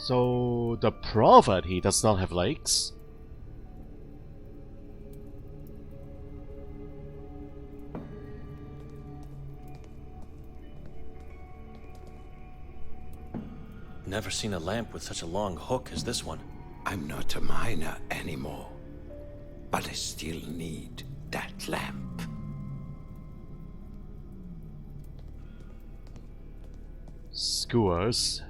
So the prophet, he does not have legs. Never seen a lamp with such a long hook as this one. I'm not a miner anymore, but I still need that lamp. Skewers.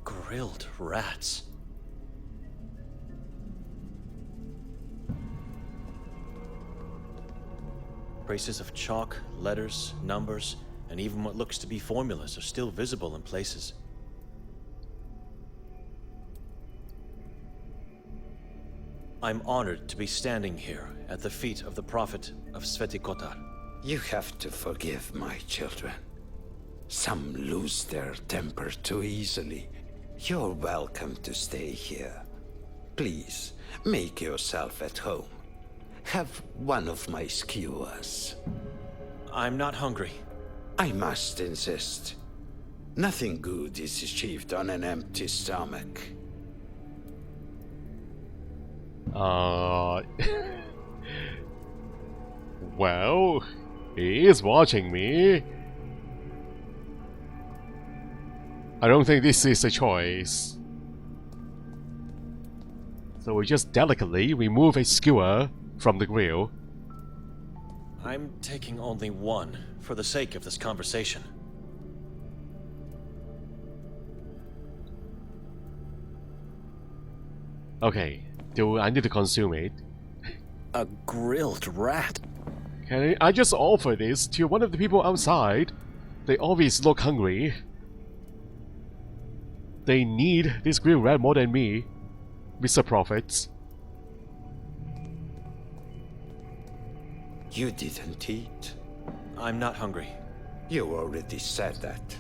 Grilled rats. Traces of chalk, letters, numbers, and even what looks to be formulas are still visible in places. I'm honored to be standing here at the feet of the prophet of Kotar. You have to forgive my children. Some lose their temper too easily. You're welcome to stay here. Please, make yourself at home. Have one of my skewers. I'm not hungry. I must insist. Nothing good is achieved on an empty stomach. Well, he is watching me. I don't think this is a choice. So we just delicately remove a skewer from the grill. I'm taking only one for the sake of this conversation. Okay, do I need to consume it? A grilled rat? Can I just offer this to one of the people outside? They always look hungry. They need this grilled rat more than me, Mr. Prophet. You didn't eat. I'm not hungry. You already said that.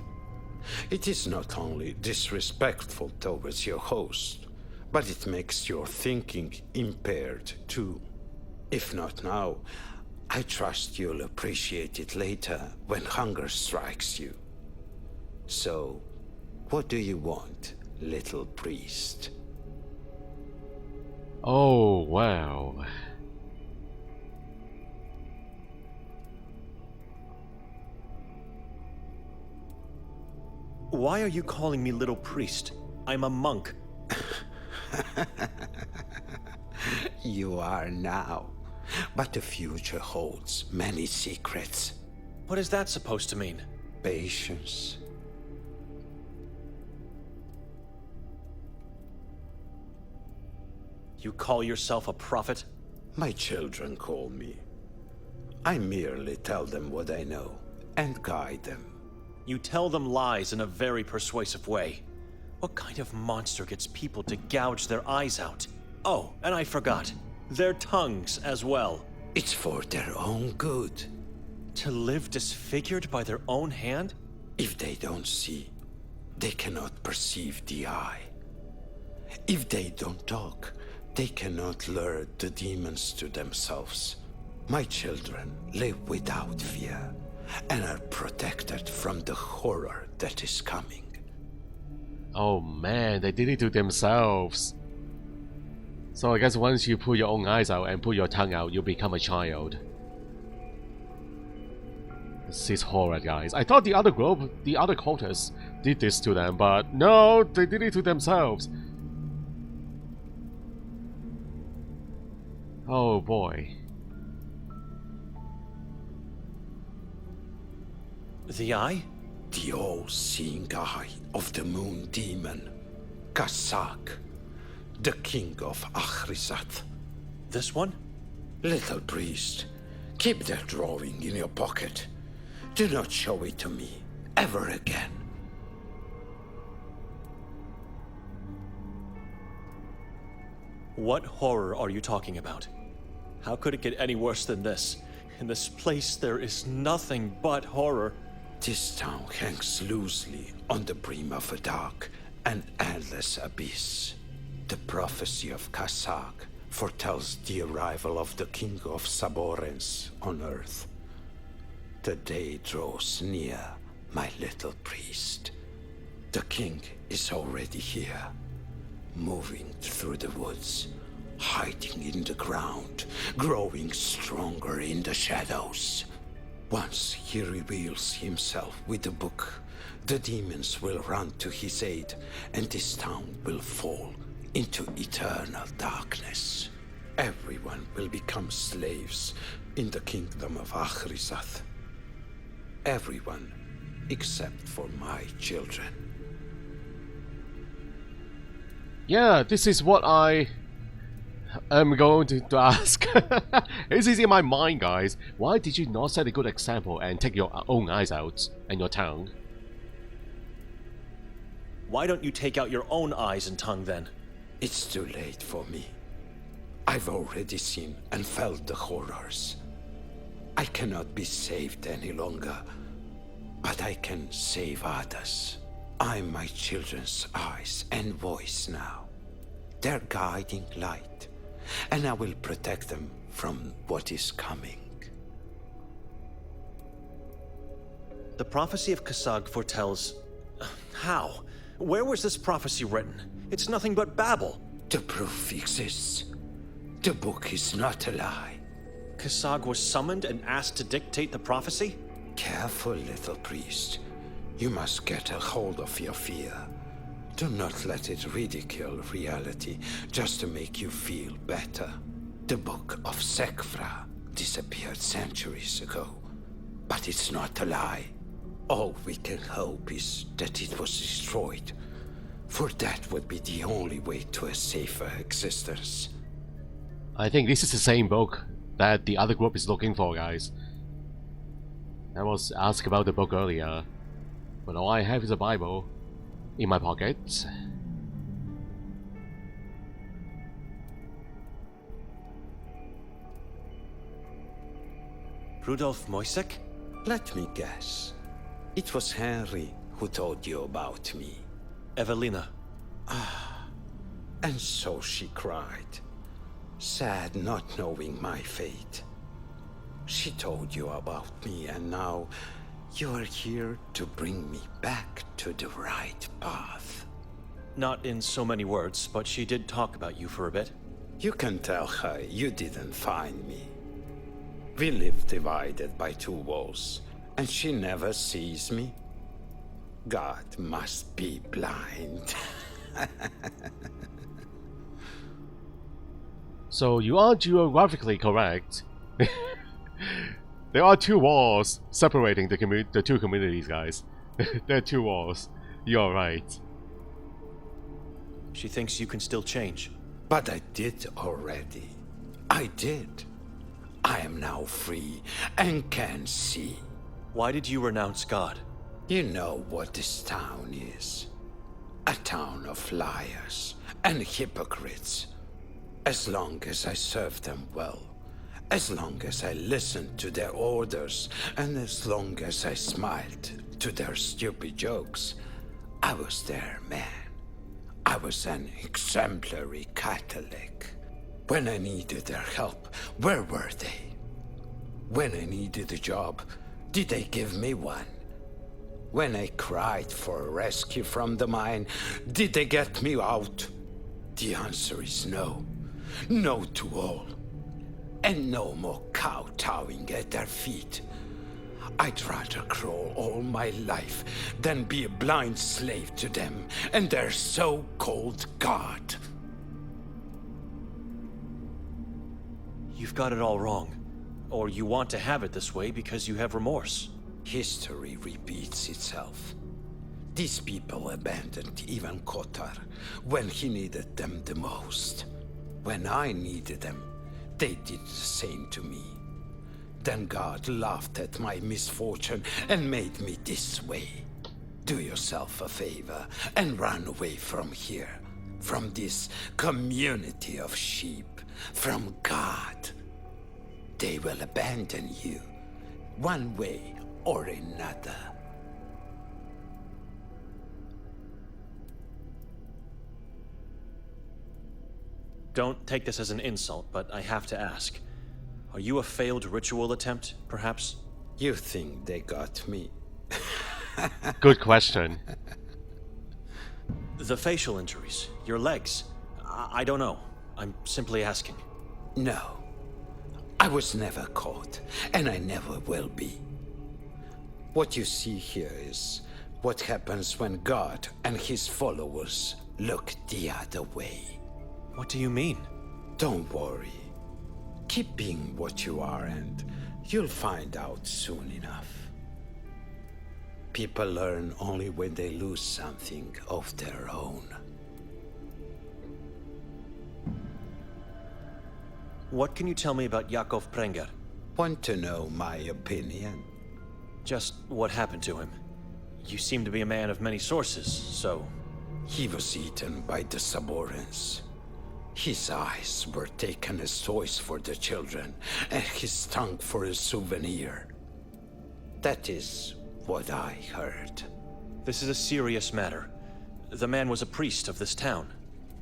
It is not only disrespectful towards your host, but it makes your thinking impaired too. If not now, I trust you'll appreciate it later when hunger strikes you. So, what do you want, little priest? Oh, wow. Why are you calling me little priest? I'm a monk. You are now, but the future holds many secrets. What is that supposed to mean? Patience. You call yourself a prophet? My children call me. I merely tell them what I know and guide them. You tell them lies in a very persuasive way. What kind of monster gets people to gouge their eyes out? Oh, and I forgot. Their tongues as well. It's for their own good. To live disfigured by their own hand? If they don't see, they cannot perceive the eye. If they don't talk, they cannot lure the demons to themselves. My children live without fear and are protected from the horror that is coming. Oh man, they did it to themselves. So I guess once you pull your own eyes out and pull your tongue out, you become a child. This is horror, guys. I thought the other group, the other cultists, did this to them, but no, they did it to themselves. Oh boy. The eye? The all-seeing eye of the moon demon, Kasak, the king of Achrizat. This one? Little priest, keep that drawing in your pocket. Do not show it to me, ever again. What horror are you talking about? How could it get any worse than this? In this place there is nothing but horror. This town hangs loosely on the brim of a dark and endless abyss. The prophecy of Kasak foretells the arrival of the king of Saborens on Earth. The day draws near, my little priest. The king is already here, moving through the woods, hiding in the ground, growing stronger in the shadows. Once he reveals himself with the book, the demons will run to his aid, and this town will fall into eternal darkness. Everyone will become slaves in the kingdom of Achrizath. Everyone except for my children. Yeah, this is what I am going to ask. This is in my mind, guys. Why did you not set a good example and take your own eyes out and your tongue? Why don't you take out your own eyes and tongue then? It's too late for me. I've already seen and felt the horrors. I cannot be saved any longer, but I can save others. I'm my children's eyes and voice now. Their guiding light, and I will protect them from what is coming. The prophecy of Kasag foretells... How? Where was this prophecy written? It's nothing but babble. The proof exists. The book is not a lie. Kasag was summoned and asked to dictate the prophecy? Careful, little priest. You must get a hold of your fear. Do not let it ridicule reality just to make you feel better. The book of Sekfra disappeared centuries ago, but it's not a lie. All we can hope is that it was destroyed, for that would be the only way to a safer existence. I think this is the same book that the other group is looking for, guys. I was asked about the book earlier, but all I have is a Bible in my pocket. Rudolf Moisek? Let me guess. It was Henry who told you about me. Evelina. And so she cried, sad not knowing my fate. She told you about me, and now you are here to bring me back to the right path. Not in so many words, but she did talk about you for a bit. You can tell her you didn't find me. We live divided by two walls, and she never sees me. God must be blind. So you are geographically correct. There are two walls separating the two communities, guys. There are two walls. You're right. She thinks you can still change. But I did already. I did. I am now free and can see. Why did you renounce God? You know what this town is. A town of liars and hypocrites. As long as I served them well, as long as I listened to their orders, and as long as I smiled to their stupid jokes, I was their man. I was an exemplary Catholic. When I needed their help, where were they? When I needed a job, did they give me one? When I cried for a rescue from the mine, did they get me out? The answer is no. No to all. And no more kowtowing at their feet. I'd rather crawl all my life than be a blind slave to them and their so-called God. You've got it all wrong. Or you want to have it this way because you have remorse. History repeats itself. These people abandoned even Kotar when he needed them the most. When I needed them, they did the same to me. Then God laughed at my misfortune and made me this way. Do yourself a favor and run away from here, from this community of sheep, from God. They will abandon you, one way or another. Don't take this as an insult, but I have to ask. Are you a failed ritual attempt, perhaps? You think they got me? Good question. The facial injuries, your legs. I don't know. I'm simply asking. No. I was never caught, and I never will be. What you see here is what happens when God and his followers look the other way. What do you mean? Don't worry. Keep being what you are, and you'll find out soon enough. People learn only when they lose something of their own. What can you tell me about Yakov Prenger? Want to know my opinion? Just what happened to him. You seem to be a man of many sources, so... He was eaten by the Saborans. His eyes were taken as toys for the children, and his tongue for a souvenir. That is what I heard. This is a serious matter. The man was a priest of this town.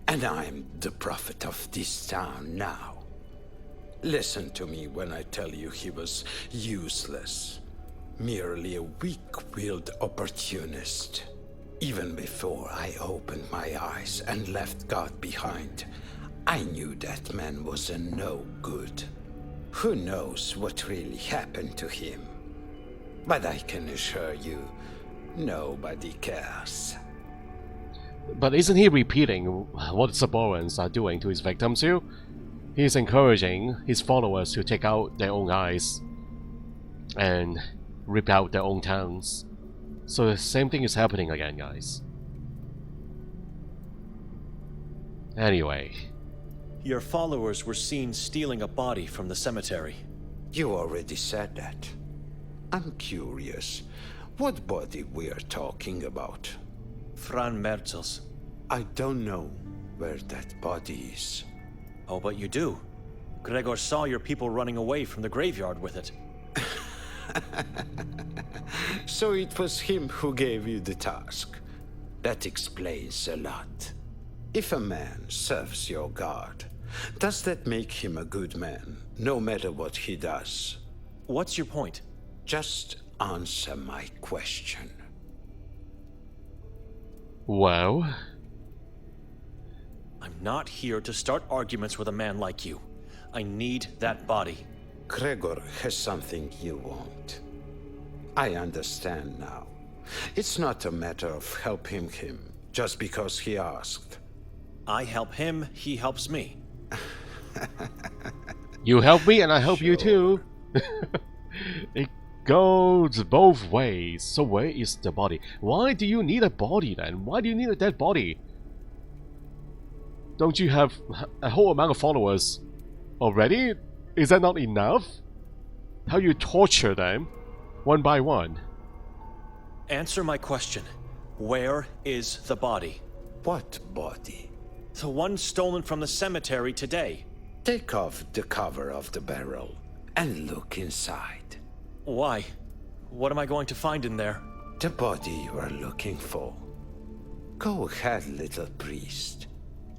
And I'm the prophet of this town now. Listen to me when I tell you he was useless. Merely a weak-willed opportunist. Even before I opened my eyes and left God behind, I knew that man was a no good. Who knows what really happened to him? But I can assure you, nobody cares. But isn't he repeating what the Saborans are doing to his victims too? He's encouraging his followers to take out their own eyes and rip out their own tongues. So the same thing is happening again, guys. Anyway. Your followers were seen stealing a body from the cemetery. You already said that. I'm curious, what body we are talking about? Fran Merzel's. I don't know where that body is. Oh, but you do. Gregor saw your people running away from the graveyard with it. So it was him who gave you the task. That explains a lot. If a man serves your god, does that make him a good man, no matter what he does? What's your point? Just answer my question. Well... I'm not here to start arguments with a man like you. I need that body. Gregor has something you want. I understand now. It's not a matter of helping him just because he asked. I help him, he helps me. You help me and I help you too. It goes both ways. So where is the body? Why do you need a body then? Why do you need a dead body? Don't you have a whole amount of followers already? Is that not enough? How you torture them one by one? Answer my question. Where is the body? What body? The one stolen from the cemetery today. Take off the cover of the barrel and look inside. Why? What am I going to find in there? The body you are looking for. Go ahead, little priest.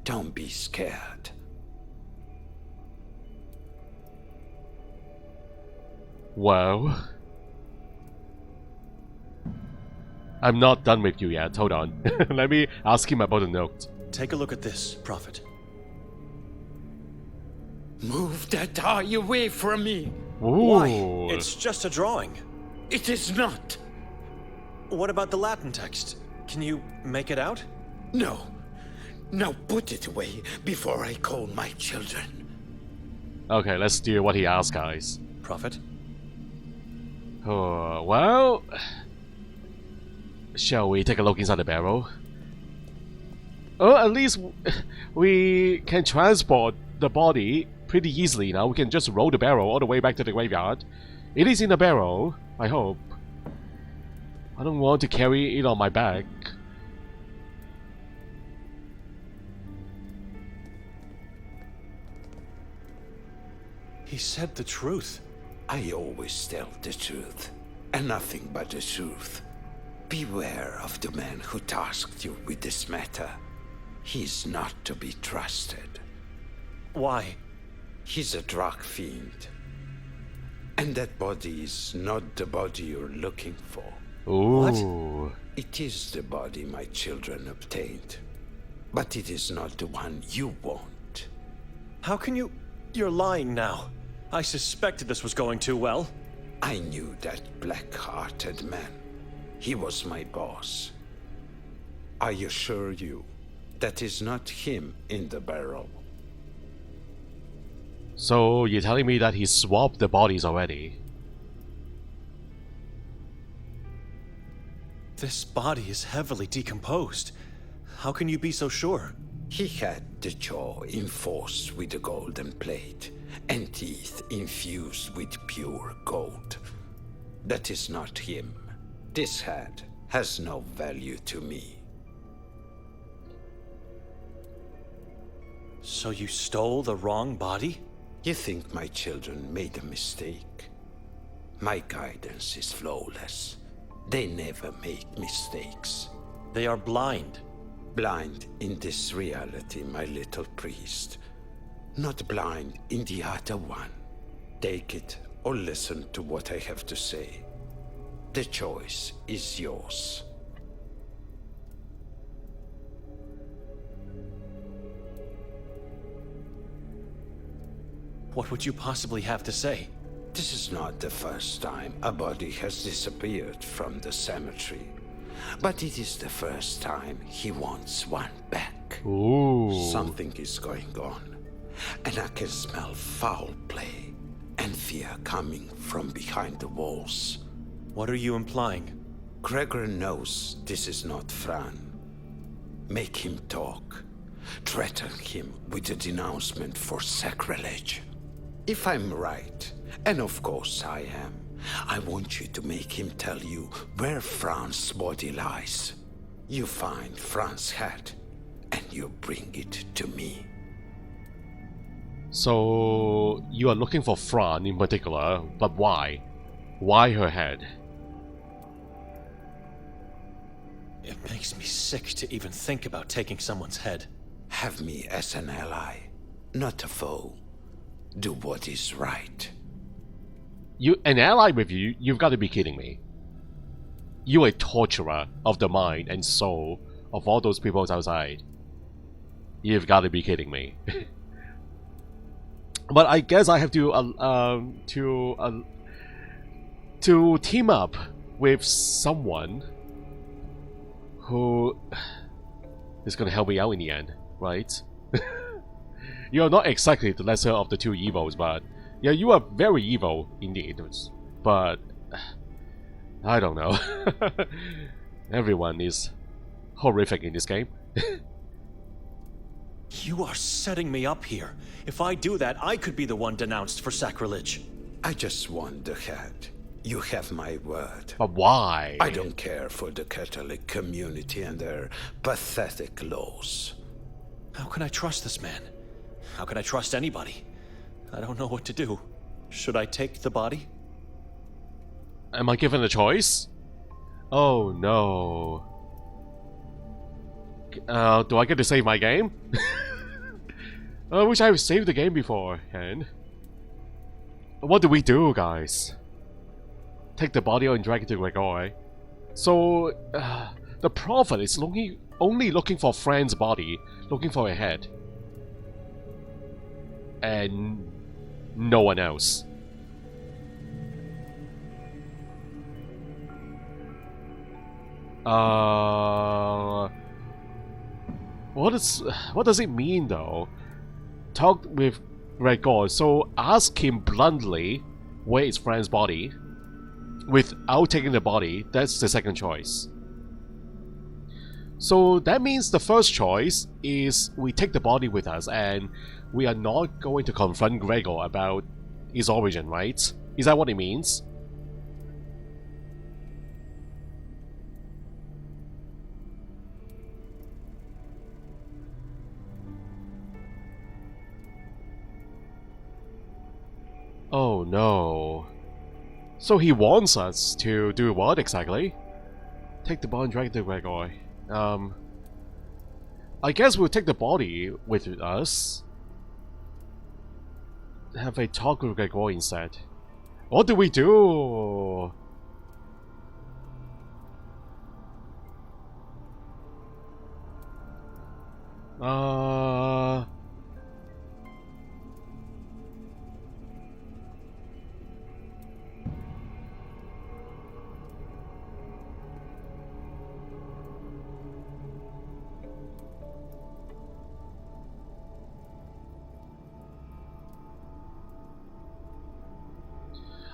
Don't be scared. Well... I'm not done with you yet, hold on. Let me ask him about the note. Take a look at this, Prophet. Move that eye away from me! Ooh. Why? It's just a drawing. It is not! What about the Latin text? Can you make it out? No. Now put it away before I call my children. Okay, let's do what he asked, guys. Prophet? Oh, well... Shall we take a look inside the barrel? Oh, at least we can transport the body pretty easily now. We can just roll the barrel all the way back to the graveyard. It is in the barrel, I hope. I don't want to carry it on my back. He said the truth. I always tell the truth, and nothing but the truth. Beware of the man who tasked you with this matter. He's not to be trusted. Why? He's a drug fiend. And that body is not the body you're looking for. Ooh. It is the body my children obtained. But it is not the one you want. How can you... You're lying now. I suspected this was going too well. I knew that black-hearted man. He was my boss. I assure you, that is not him in the barrel. So you're telling me that he swapped the bodies already? This body is heavily decomposed. How can you be so sure? He had the jaw enforced with a golden plate, and teeth infused with pure gold. That is not him. This head has no value to me. So you stole the wrong body? You think my children made a mistake? My guidance is flawless. They never make mistakes. They are blind. Blind in this reality, my little priest. Not blind in the other one. Take it or listen to what I have to say. The choice is yours. What would you possibly have to say? This is not the first time a body has disappeared from the cemetery. But it is the first time he wants one back. Ooh. Something is going on. And I can smell foul play and fear coming from behind the walls. What are you implying? Gregor knows this is not Fran. Make him talk. Threaten him with a denouncement for sacrilege. If I'm right, and of course I am, I want you to make him tell you where Fran's body lies. You find Fran's head, and you bring it to me. So you are looking for Fran in particular, but why? Why her head? It makes me sick to even think about taking someone's head. Have me as an ally, not a foe. Do what is right. An ally with you? You've got to be kidding me. You a torturer of the mind and soul of all those people outside. You've got to be kidding me. But I guess I have to team up with someone who is gonna help me out in the end, right? You're not exactly the lesser of the two evils, but yeah, you are very evil indeed. But I don't know. Everyone is horrific in this game. You are setting me up here. If I do that, I could be the one denounced for sacrilege. I just want the head. You have my word. But why? I don't care for the Catholic community and their pathetic laws. How can I trust this man? How can I trust anybody? I don't know what to do. Should I take the body? Am I given a choice? Oh no. Do I get to save my game? I wish I saved the game beforehand. What do we do, guys? Take the body and drag it to Gregor. So, the prophet is only looking for Fran's body, looking for a head. And no one else. What does it mean though? Talk with Gregor, so ask him bluntly where is Fran's body without taking the body. That's the second choice. So that means the first choice is we take the body with us and we are not going to confront Gregor about his origin, right? Is that what it means? Oh no. So he wants us to do what exactly? Take the body and drag the Gregor. I guess we'll take the body with us. Have a talk with Gregor instead. What do we do?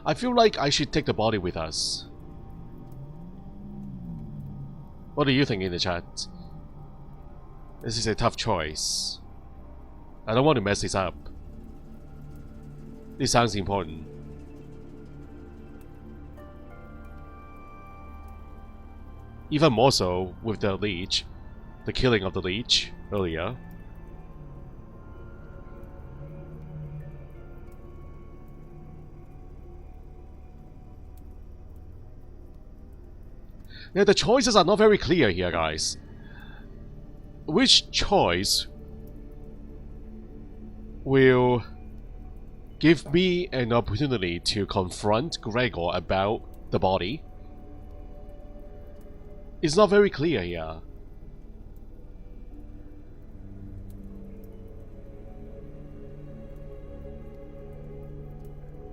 I feel like I should take the body with us. What do you think in the chat? This is a tough choice. I don't want to mess this up. This sounds important. Even more so with the leech. The killing of the leech earlier. Now the choices are not very clear here, guys. Which choice will give me an opportunity to confront Gregor about the body? It's not very clear here.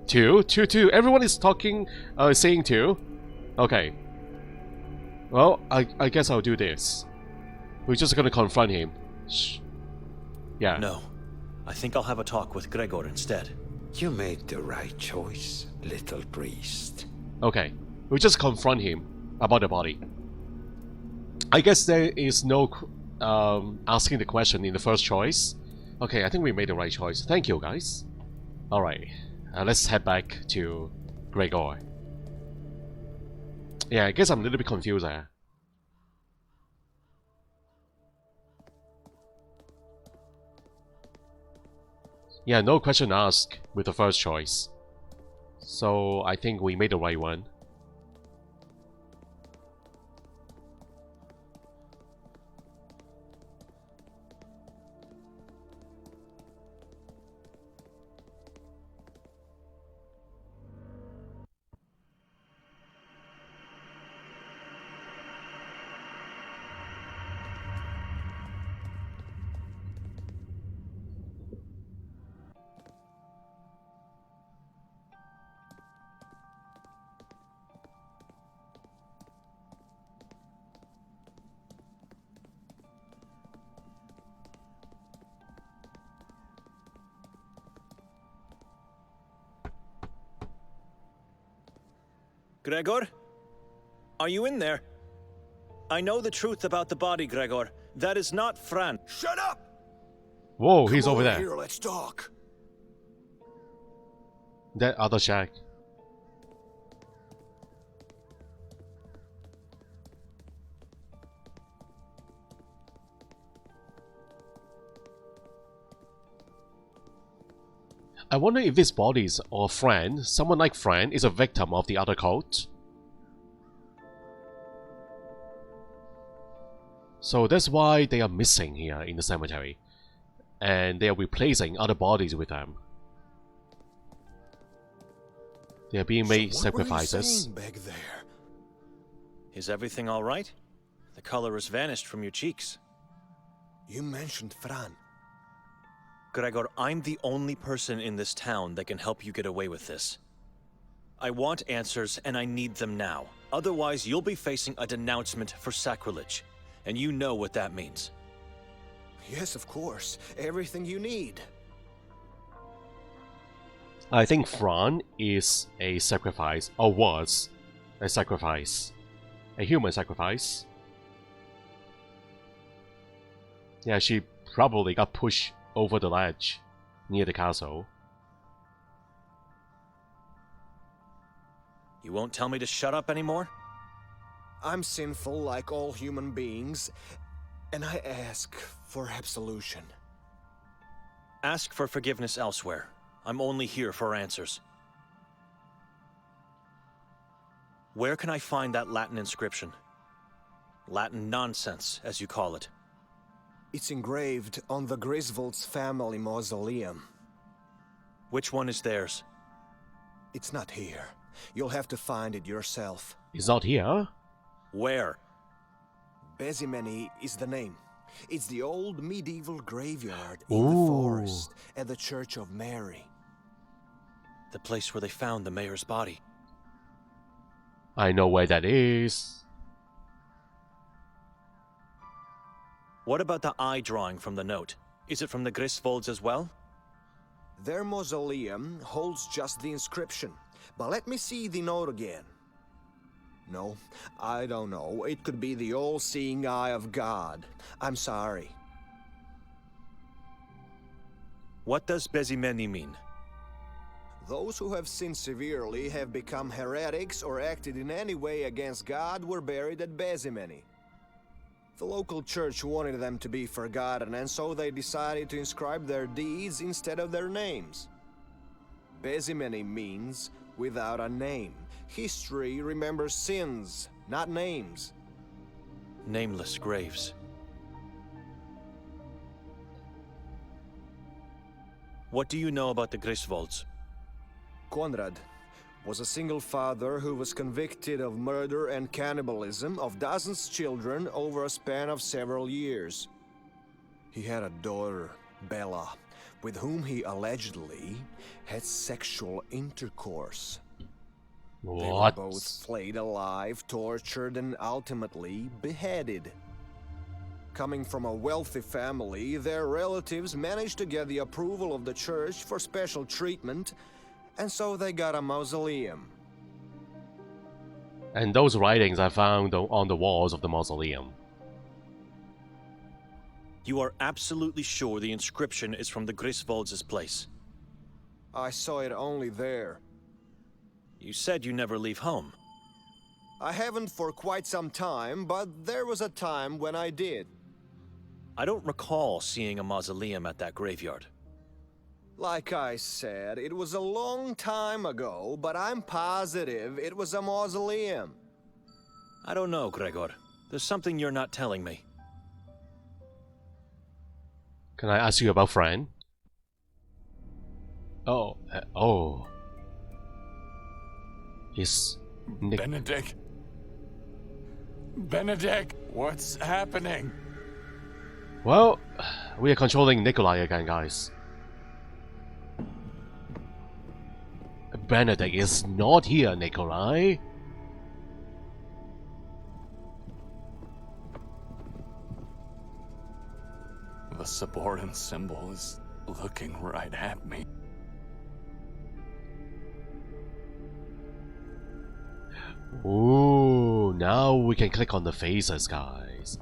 Two. Everyone is talking, saying two. Okay. Well, I guess I'll do this. We're just gonna confront him. Shh. Yeah. No. I think I'll have a talk with Gregor instead. You made the right choice, little priest. Okay. We'll just confront him about the body. I guess there is no asking the question in the first choice. Okay, I think we made the right choice. Thank you, guys. Alright. Let's head back to Gregor. Yeah, I guess I'm a little bit confused there. Yeah, no question asked with the first choice. So I think we made the right one. Gregor? Are you in there? I know the truth about the body, Gregor. That is not Fran. Shut up! Whoa, he's over there. Here, let's talk. That other shack. I wonder if this bodies or Fran, someone like Fran, is a victim of the other cult. So that's why they are missing here in the cemetery. And they are replacing other bodies with them. They are being made sacrifices. What were you saying back there? Is everything all right? The color has vanished from your cheeks. You mentioned Fran. Gregor, I'm the only person in this town that can help you get away with this. I want answers, and I need them now. Otherwise, you'll be facing a denouncement for sacrilege. And you know what that means. Yes, of course. Everything you need. I think Fran is a sacrifice, or was a sacrifice. A human sacrifice. Yeah, she probably got pushed over the ledge near the castle. You won't tell me to shut up anymore? I'm sinful like all human beings, and I ask for absolution. Ask for forgiveness elsewhere. I'm only here for answers. Where can I find that Latin inscription? Latin nonsense, as you call it. It's engraved on the Griswold's family mausoleum. Which one is theirs? It's not here. You'll have to find it yourself. It's not here. Where? Bezimeni is the name. It's the old medieval graveyard in the Ooh. forest at the Church of Mary. The place where they found the mayor's body. I know where that is. What about the eye drawing from the note? Is it from the Griswolds as well? Their mausoleum holds just the inscription, but let me see the note again. No, I don't know. It could be the all-seeing eye of God. I'm sorry. What does Bezimeni mean? Those who have sinned severely, have become heretics, or acted in any way against God were buried at Bezimeni. The local church wanted them to be forgotten, and so they decided to inscribe their deeds instead of their names. Bezimeni means without a name. History remembers sins, not names. Nameless graves. What do you know about the Griswolds? Konrad was a single father who was convicted of murder and cannibalism of dozens of children over a span of several years. He had a daughter, Bella, with whom he allegedly had sexual intercourse. What? They were both flayed alive, tortured, and ultimately beheaded. Coming from a wealthy family, their relatives managed to get the approval of the church for special treatment, and so they got a mausoleum. And those writings I found on the walls of the mausoleum. You are absolutely sure the inscription is from the Griswolds' place? I saw it only there. You said you never leave home. I haven't for quite some time, but there was a time when I did. I don't recall seeing a mausoleum at that graveyard. Like I said, it was a long time ago, but I'm positive it was a mausoleum. I don't know, Gregor. There's something you're not telling me. Can I ask you about Fran? Oh, oh. He's Benedict? Benedict, what's happening? Well, we are controlling Nikolai again, guys. Benedict is not here, Nikolai. The subordinate symbol is looking right at me. Ooh, now we can click on the faces, guys.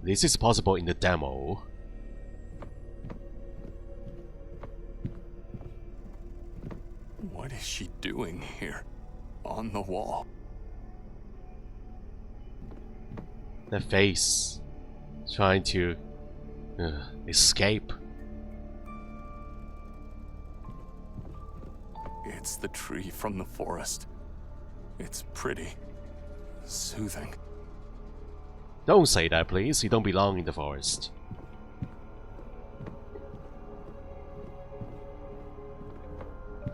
This is possible in the demo. What is she doing here? On the wall? The face trying to escape. It's the tree from the forest. It's pretty. Soothing. Don't say that, please. You don't belong in the forest.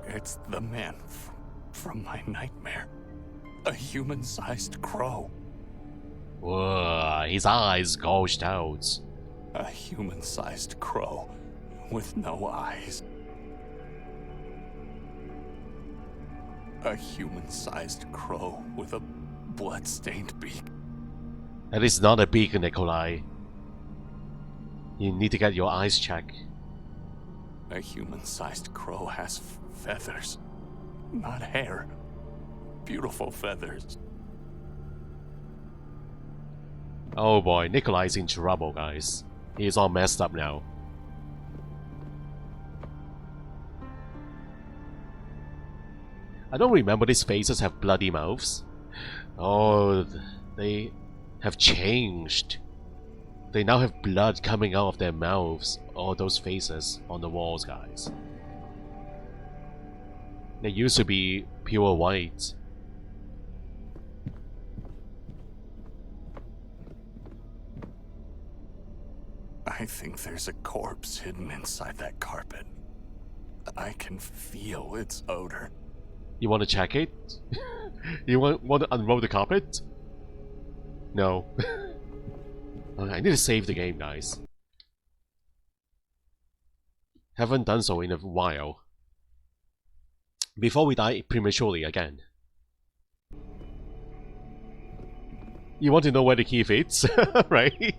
It's the man from my nightmare. A human-sized crow. Whoa, his eyes gouged out. A human-sized crow with no eyes. A human-sized crow with a blood-stained beak. That is not a beak, Nikolai. You need to get your eyes checked. A human-sized crow has feathers, not hair. Beautiful feathers. Oh boy, Nikolai's in trouble, guys. He is all messed up now. I don't remember these faces have bloody mouths. Oh, they have changed. They now have blood coming out of their mouths. All those faces on the walls, guys. They used to be pure white. I think there's a corpse hidden inside that carpet. I can feel its odor. You want to check it? You want to unroll the carpet? No. Okay, I need to save the game, guys. Haven't done so in a while. Before we die prematurely again. You want to know where the key fits, right?